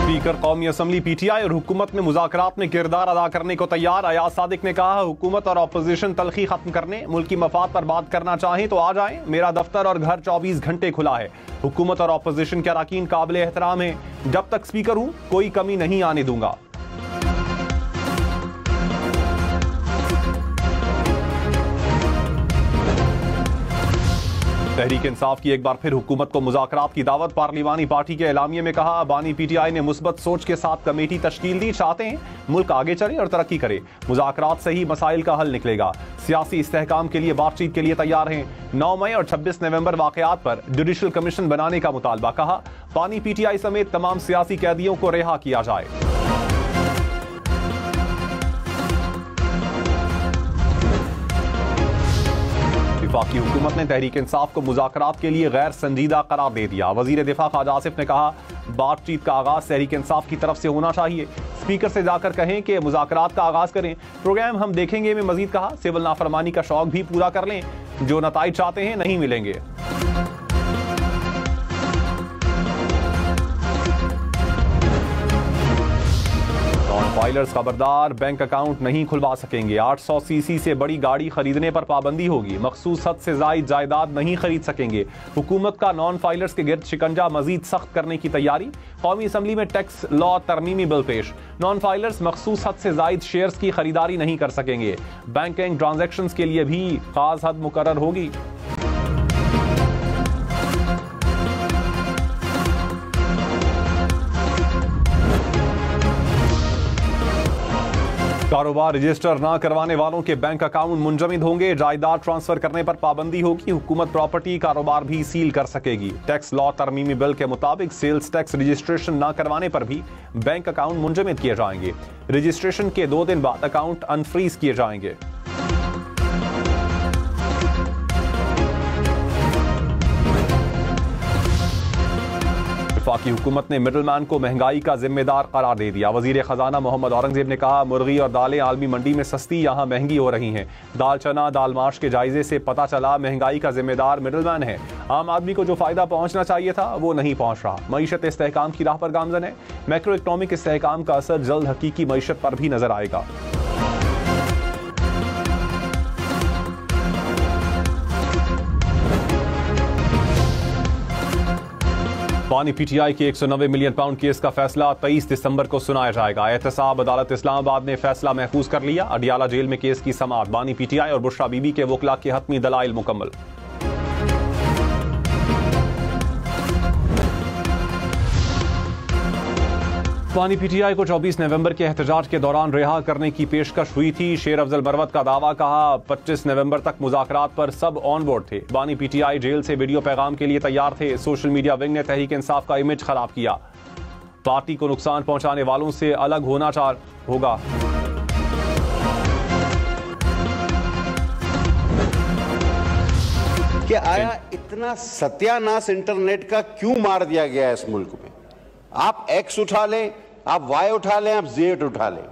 Speaker कौमी assembly PTI और हुकूमत में मुज़ाकरात में किरदार अदा करने को तैयार। अयाज सादिक ने कहा, हुकूमत और अपोजिशन तलखी खत्म करने, मुल्की मफाद पर बात करना चाहें तो आ जाएं। मेरा दफ्तर और घर 24 घंटे खुला है। हुकूमत और अपोजिशन के अरकान काबिल एहतराम है। जब तक स्पीकर हूं कोई कमी नहीं आने दूंगा। तहरीक इंसाफ की एक बार फिर हुकूमत को मुज़ाकरात की दावत। पार्लिमानी पार्टी के एलामिये में कहा, बानी पीटीआई ने मुस्बत सोच के साथ कमेटी तश्कील दी। चाहते हैं मुल्क आगे चले और तरक्की करे। मुज़ाकरात से ही मसाइल का हल निकलेगा। सियासी इस्तेहकाम के लिए बातचीत के लिए तैयार हैं। 9 मई और 26 नवंबर वाकयात पर जुडिशल कमीशन बनाने का मुतालबा। कहा, बानी पीटीआई समेत तमाम सियासी कैदियों को रिहा किया जाए। वफाकी हुकूमत ने तहरीक इंसाफ को मुज़ाकरात के लिए गैर संजीदा करार दे दिया। वजीर दिफा ख्वाजा आसिफ ने कहा, बातचीत का आगाज तहरीक इंसाफ की तरफ से होना चाहिए। स्पीकर से जाकर कहें कि मुज़ाकरात का आगाज करें। प्रोग्राम हम देखेंगे में मजीद कहा, सिविल नाफरमानी का शौक भी पूरा कर लें। जो नताइज चाहते हैं नहीं मिलेंगे। फाइलर्स खबरदार, बैंक अकाउंट नहीं खुलवा सकेंगे। 800 सीसी से बड़ी गाड़ी खरीदने पर पाबंदी होगी। मखसूस हद से जायद जायदाद नहीं खरीद सकेंगे। हुकूमत का नॉन फाइलर्स के गिर्द शिकंजा मजीद सख्त करने की तैयारी। कौमी असम्बली में टैक्स लॉ तरमीमी बिल पेश। नॉन फाइलर्स मखसूस हद से जायद शेयर्स की खरीदारी नहीं कर सकेंगे। बैंकिंग ट्रांजैक्शंस के लिए भी खास हद मुकर्रर होगी। कारोबार रजिस्टर ना करवाने वालों के बैंक अकाउंट मुंजमद होंगे। जायदाद ट्रांसफर करने पर पाबंदी होगी। हुकूमत प्रॉपर्टी कारोबार भी सील कर सकेगी। टैक्स लॉ तरमीमी बिल के मुताबिक सेल्स टैक्स रजिस्ट्रेशन ना करवाने पर भी बैंक अकाउंट मुंजमद किए जाएंगे। रजिस्ट्रेशन के 2 दिन बाद अकाउंट अनफ्रीज किए जाएंगे। वफाकी हुकूमत ने मिडलमैन को महंगाई का जिम्मेदार करार दे दिया। वजीर खजाना मोहम्मद औरंगजेब ने कहा, मुर्गी और दालें आलमी मंडी में सस्ती, यहाँ महंगी हो रही हैं। दाल चना दाल माश के जायजे से पता चला महंगाई का जिम्मेदार मिडलमैन है। आम आदमी को जो फायदा पहुंचना चाहिए था वो नहीं पहुंच रहा। मईशत इस्तेहकाम की राह पर गामजन है। मैक्रो इकनॉमिक इस्तेहकाम का असर जल्द हकीकी मईशत पर भी नजर आएगा। बानी पीटीआई के 190 मिलियन पाउंड केस का फैसला 23 दिसंबर को सुनाया जाएगा। एहतसाब अदालत इस्लामाबाद ने फैसला महफूज कर लिया। अडियाला जेल में केस की समाअत। बानी पीटीआई और बुशरा बीबी के वकला के हतमी दलाइल मुकम्मल। बानी पीटीआई को 24 नवंबर के एहतजाज के दौरान रिहा करने की पेशकश हुई थी। शेर अफजल मरवत का दावा। कहा, 25 नवंबर तक मुज़ाकरात पर सब ऑन बोर्ड थे। बानी पीटीआई जेल से वीडियो पैगाम के लिए तैयार थे। सोशल मीडिया विंग ने तहरीक इंसाफ का इमेज खराब किया। पार्टी को नुकसान पहुंचाने वालों से अलग होना होगा। क्या आया इतना सत्यानाश इंटरनेट का क्यों मार दिया गया है इस मुल्क में? आप एक्स उठा लें, आप वाई उठा लें, आप जेड उठा लें,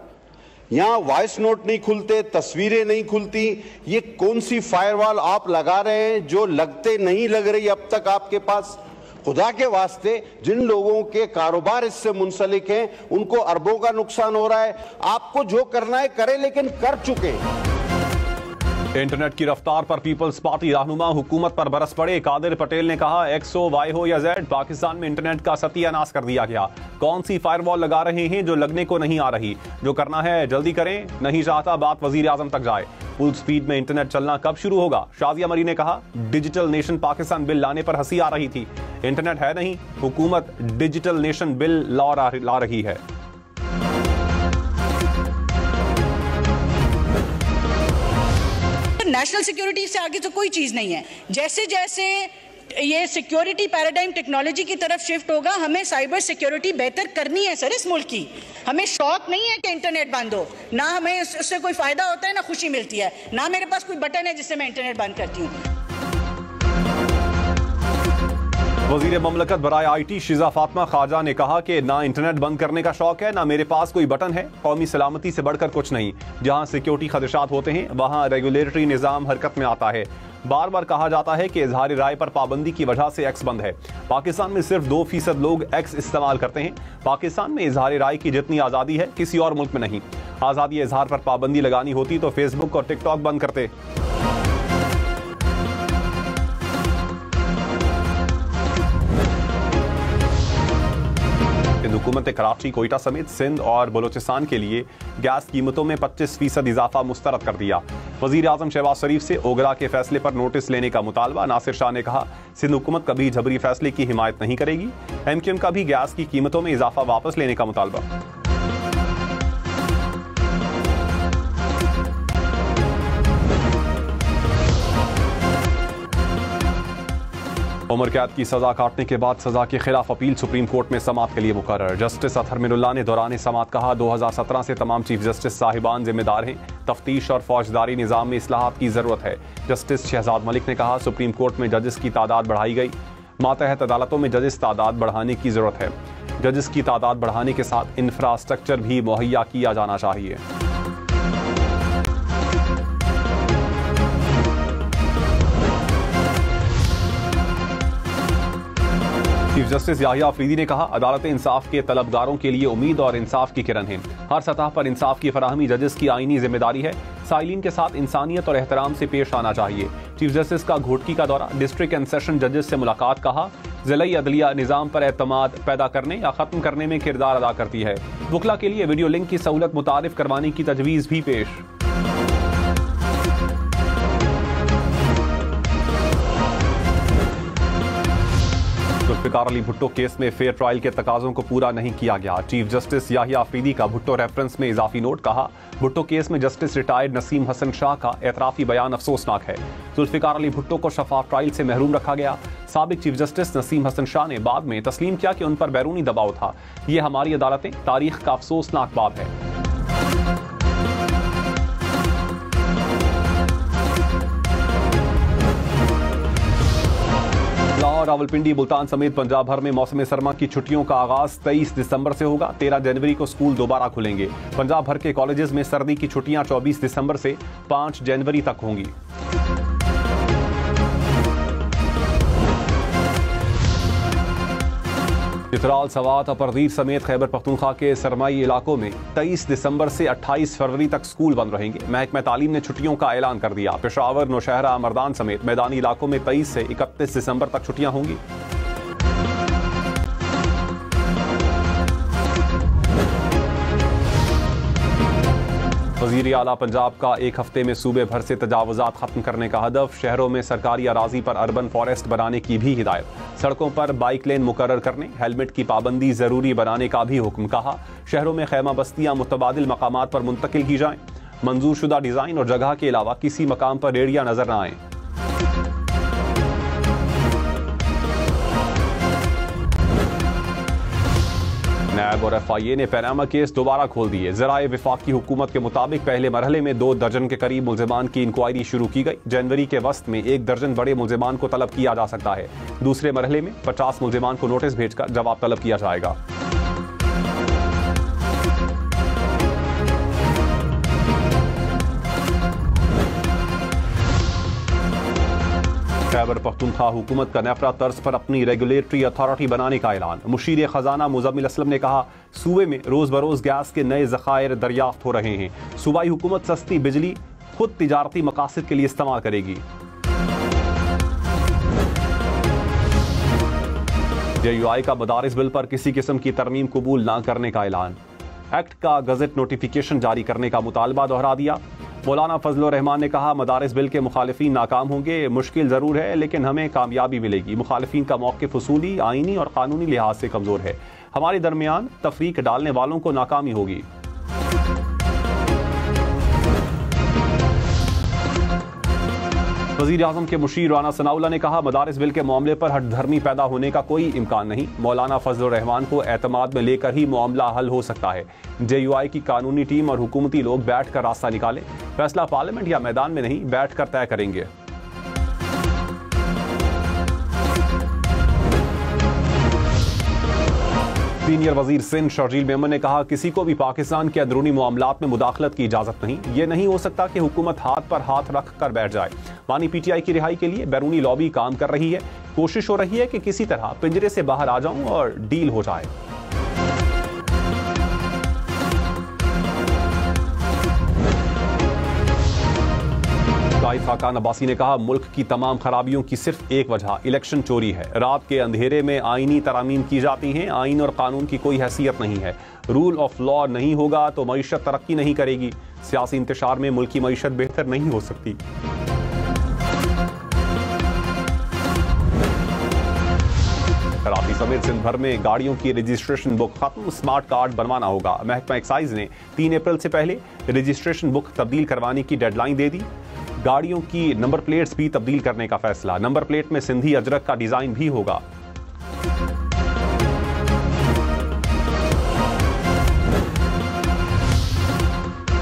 यहां वॉइस नोट नहीं खुलते, तस्वीरें नहीं खुलती। ये कौन सी फायरवॉल आप लगा रहे हैं जो लगते नहीं लग रही अब तक आपके पास? खुदा के वास्ते, जिन लोगों के कारोबार इससे मुंसलिक हैं उनको अरबों का नुकसान हो रहा है। आपको जो करना है करें, लेकिन कर चुके हैं। इंटरनेट की रफ्तार पर पीपल्स पार्टी रहनुमा हुकूमत पर बरस पड़े। कादिर पटेल ने कहा, एक्स हो, वाई हो या जेड, पाकिस्तान में इंटरनेट का सत्यानाश कर दिया गया। कौन सी फायरवॉल लगा रहे हैं जो लगने को नहीं आ रही? जो करना है जल्दी करें, नहीं चाहता बात वजीर आजम तक जाए। फुल स्पीड में इंटरनेट चलना कब शुरू होगा? शाजिया मरी ने कहा, डिजिटल नेशन पाकिस्तान बिल लाने पर हंसी आ रही थी। इंटरनेट है नहीं, हुकूमत डिजिटल नेशन बिल ला रही है। नेशनल सिक्योरिटी से आगे तो कोई चीज नहीं है। जैसे जैसे ये सिक्योरिटी पैराडाइम टेक्नोलॉजी की तरफ शिफ्ट होगा, हमें साइबर सिक्योरिटी बेहतर करनी है सर इस मुल्क की। हमें शौक नहीं है कि इंटरनेट बंद हो, ना हमें उससे कोई फायदा होता है, ना खुशी मिलती है, ना मेरे पास कोई बटन है जिससे मैं इंटरनेट बंद करती हूँ। वजीर ममलकत बराए IT शिजा फातिमा ख्वाजा ने कहा कि ना इंटरनेट बंद करने का शौक है, ना मेरे पास कोई बटन है। कौमी सलामती से बढ़कर कुछ नहीं। जहां सिक्योरिटी खदशात होते हैं वहां रेगुलेटरी निज़ाम हरकत में आता है। बार बार कहा जाता है कि इजहार राय पर पाबंदी की वजह से एक्स बंद है। पाकिस्तान में सिर्फ 2% लोग एक्स इस्तेमाल करते हैं। पाकिस्तान में इजहार राय की जितनी आज़ादी है किसी और मुल्क में नहीं। आज़ादी इजहार पर पाबंदी लगानी होती तो फेसबुक और टिकटॉक बंद करते। हुकूमत कराची, कोयटा समेत सिंध और बलोचिस्तान के लिए गैस कीमतों में 25% इजाफा मुस्तरद कर दिया। वजीर आजम शहबाज शरीफ से ओगरा के फैसले पर नोटिस लेने का मुतालबा। नासिर शाह ने कहा, सिंध हुकूमत कभी जबरी फैसले की हिमायत नहीं करेगी। MQM का भी गैस की कीमतों में इजाफा वापस लेने का मुतालबा। उम्र कैद की सजा काटने के बाद सजा के खिलाफ अपील सुप्रीम कोर्ट में समाअत के लिए मुकर्रर। जस्टिस अतहर मिनुल्लाह ने दौरान समाअत कहा, 2017 से तमाम चीफ जस्टिस साहिबान जिम्मेदार हैं। तफ्तीश और फौजदारी निज़ाम में इस्लाहात की ज़रूरत है। जस्टिस शहजाद मलिक ने कहा, सुप्रीम कोर्ट में जजेस की तादाद बढ़ाई गई। मातहत अदालतों में जजेस तादाद बढ़ाने की ज़रूरत है। जजेस की तादाद बढ़ाने के साथ इंफ्रास्ट्रक्चर भी मुहैया किया जाना चाहिए। चीफ जस्टिस याहिया अफरीदी ने कहा, अदालतें इंसाफ के तलबगारों के लिए उम्मीद और इंसाफ की किरण हैं। हर सतह पर इंसाफ की फराहमी जजेस की आईनी जिम्मेदारी है। साइलिन के साथ इंसानियत और एहतराम से पेश आना चाहिए। चीफ जस्टिस का घोटकी का दौरा, डिस्ट्रिक्ट एंड सेशन जजेस से मुलाकात। कहा, ज़िलाई अदलिया निज़ाम पर एतमाद पैदा करने या ख़त्म करने में किरदार अदा करती है। वकला के लिए वीडियो लिंक की सहूलत मुतारिफ करवाने की तजवीज़ भी पेश। जुल्फ़िकार अली भुट्टो केस में फेयर ट्रायल के तकाज़ों को पूरा नहीं किया गया। चीफ जस्टिस याहिया अफरीदी का भुट्टो रेफरेंस में इजाफी नोट। कहा, भुट्टो केस में जस्टिस रिटायर्ड नसीम हसन शाह का एतराफ़ी बयान अफसोसनाक है। जुल्फ़िकार अली भुट्टो को शफाफ ट्रायल से महरूम रखा गया। साबिक चीफ जस्टिस नसीम हसन शाह ने बाद में तस्लीम किया कि उन पर बैरूनी दबाव था। ये हमारी अदालतें, तारीख का अफसोसनाक बात है। लाहौर, रावलपिंडी, मुल्तान समेत पंजाब भर में मौसम सरमा की छुट्टियों का आगाज 23 दिसंबर से होगा। 13 जनवरी को स्कूल दोबारा खुलेंगे। पंजाब भर के कॉलेजेस में सर्दी की छुट्टियां 24 दिसंबर से 5 जनवरी तक होंगी। चित्राल, सवात, अपरदीर समेत खैबर पख्तूनख्वा के सरमाई इलाकों में 23 दिसंबर से 28 फरवरी तक स्कूल बंद रहेंगे। महकमा तालीम ने छुट्टियों का ऐलान कर दिया। पेशावर, नौशहरा, मर्दान समेत मैदानी इलाकों में 23 से 31 दिसंबर तक छुट्टियां होंगी। वज़ीर आला पंजाब का एक हफ्ते में सूबे भर से तजावुज़ात खत्म करने का हदफ। शहरों में सरकारी अराजी पर अर्बन फॉरेस्ट बनाने की भी हिदायत। सड़कों पर बाइक लेन मुकर्रर करने, हेलमेट की पाबंदी जरूरी बनाने का भी हुक्म। कहा, शहरों में खैमा बस्तियां मुतबादिल मकामात पर मुंतकिल की जाएं। मंजूर शुदा डिजाइन और जगह के अलावा किसी मकाम पर रेडिया नजर न आए। नैब और FIA ने पनामा केस दोबारा खोल दिए। ज़राए वफाकी हुकूमत के मुताबिक पहले मरहले में 2 दर्जन के करीब मुल्जिमान की इंक्वायरी शुरू की गई। जनवरी के वस्त में 1 दर्जन बड़े मुल्जिमान को तलब किया जा सकता है। दूसरे मरहले में 50 मुल्जिमान को नोटिस भेजकर जवाब तलब किया जाएगा। खैबर पख्तूनख्वा हुकूमत का नेफरा तर्ज पर अपनी रेगुलेटरी अथॉरिटी बनाने का ऐलान। मुशीर खजाना मुज़म्मिल असलम ने कहा, सूबे में रोज बरोज गैस के नए ज़खायर दरियाफ्त हो रहे हैं। सूबाई हुकूमत सस्ती बिजली खुद तिजारती मकासद के लिए इस्तेमाल करेगी। JUI का मदारिस बिल पर किसी किस्म की तरमीम कबूल न करने का ऐलान। एक्ट का गजट नोटिफिकेशन जारी करने का मुतालबा दोहरा दिया। मौलाना फजल रहमान ने कहा, मदारिस बिल के मुखालिफिन नाकाम होंगे। मुश्किल जरूर है लेकिन हमें कामयाबी मिलेगी। मुखालिफिन का मौक़िफ़ उसूली, आईनी और कानूनी लिहाज से कमजोर है। हमारे दरमियान तफरीक डालने वालों को नाकामी होगी। वज़ीर आज़म के मुशीर राना सनाउल्लाह ने कहा, मदारिस बिल के मामले पर हठधर्मी पैदा होने का कोई इम्कान नहीं। मौलाना फजल रहमान को एतमाद में लेकर ही मामला हल हो सकता है। JUI की कानूनी टीम और हुकूमती लोग बैठ कर रास्ता निकालें। फैसला पार्लियामेंट या मैदान में नहीं, बैठ कर तय करेंगे। सीनियर वजीर सिंध शर्जील मेमन ने कहा, किसी को भी पाकिस्तान के अंदरूनी मामलात में मुदाखलत की इजाजत नहीं। ये नहीं हो सकता कि हुकूमत हाथ पर हाथ रख कर बैठ जाए। मानी पीटीआई की रिहाई के लिए बैरूनी लॉबी काम कर रही है। कोशिश हो रही है कि किसी तरह पिंजरे से बाहर आ जाऊं और डील हो जाए। खाकान अब्बासी ने कहा, मुल्क की तमाम खराबियों की सिर्फ एक वजह इलेक्शन चोरी है। रात के अंधेरे में आईनी तरामीम की जाती हैं। आइन और कानून की कोई हैसियत नहीं है। रूल ऑफ लॉ नहीं होगा तो मईशत तरक्की नहीं करेगी। सियासी इंतशार में मुल्क की मईशत बेहतर नहीं हो सकती। कराची समेत सिंध भर में गाड़ियों की रजिस्ट्रेशन बुक खत्म। स्मार्ट कार्ड बनवाना होगा। महकमा एक्साइज ने 3 अप्रैल से पहले रजिस्ट्रेशन बुक तब्दील करवाने की डेडलाइन दे दी। गाड़ियों की नंबर प्लेट्स भी तब्दील करने का फैसला। नंबर प्लेट में सिंधी अजरक का डिजाइन भी होगा।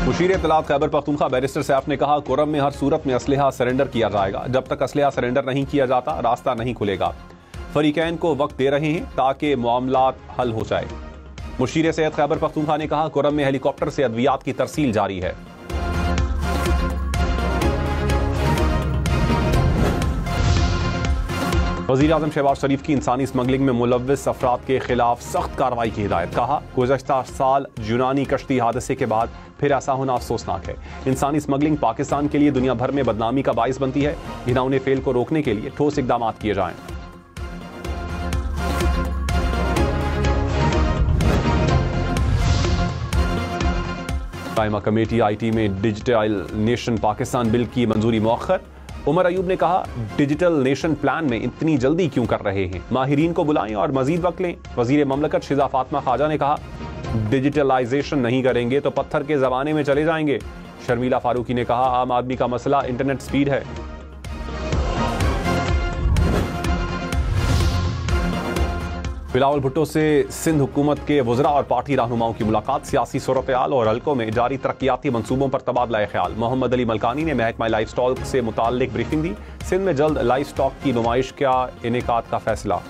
मुशीर इत्तलात खैबर पख्तूनख्वा बैरिस्टर सैफ ने कहा, कुरम में हर सूरत में असलहा सरेंडर किया जाएगा। जब तक असलहा सरेंडर नहीं किया जाता रास्ता नहीं खुलेगा। फरीकैन को वक्त दे रहे हैं ताकि मामलात हल हो जाए। मुशीर सेहत खैबर पख्तूनख्वा ने कहा, कुरम में हेलीकॉप्टर से अद्वियात की तरसील जारी है। वज़ीर आज़म शहबाज शरीफ की इंसानी स्मगलिंग में मुलव्विस अफराद के खिलाफ सख्त कार्रवाई की हिदायत। कहा, गुज़श्ता साल यूनानी कश्ती हादसे के बाद फिर ऐसा होना अफसोसनाक है। इंसानी स्मगलिंग पाकिस्तान के लिए दुनिया भर में बदनामी का बाइस बनती है। घिनौने फेल को रोकने के लिए ठोस इकदाम किए जाएं। कायमा कमेटी आईटी में डिजिटल नेशन पाकिस्तान बिल की मंजूरी मौखर। उमर अयूब ने कहा, डिजिटल नेशन प्लान में इतनी जल्दी क्यों कर रहे हैं? माहिरीन को बुलाएं और मजीद वक्त लें। वजीर ममलकत शिजा फातिमा खाजा ने कहा, डिजिटलाइजेशन नहीं करेंगे तो पत्थर के जमाने में चले जाएंगे। शर्मिला फारूकी ने कहा, आम आदमी का मसला इंटरनेट स्पीड है। बिलावल भुट्टो से सिंध हुकूमत के वज़रा और पार्टी रहनुमाओं की मुलाकात। सियासी सूरत-ए-हाल और हलकों में जारी तरक्याती मंसूबों पर तबादला ख्याल। मोहम्मद अली मलकानी ने महकमा लाइफ स्टॉक से मुताल्लिक ब्रीफिंग दी। सिंध में जल्द लाइफ स्टॉक की नुमाइश का इनेकाद का फैसला।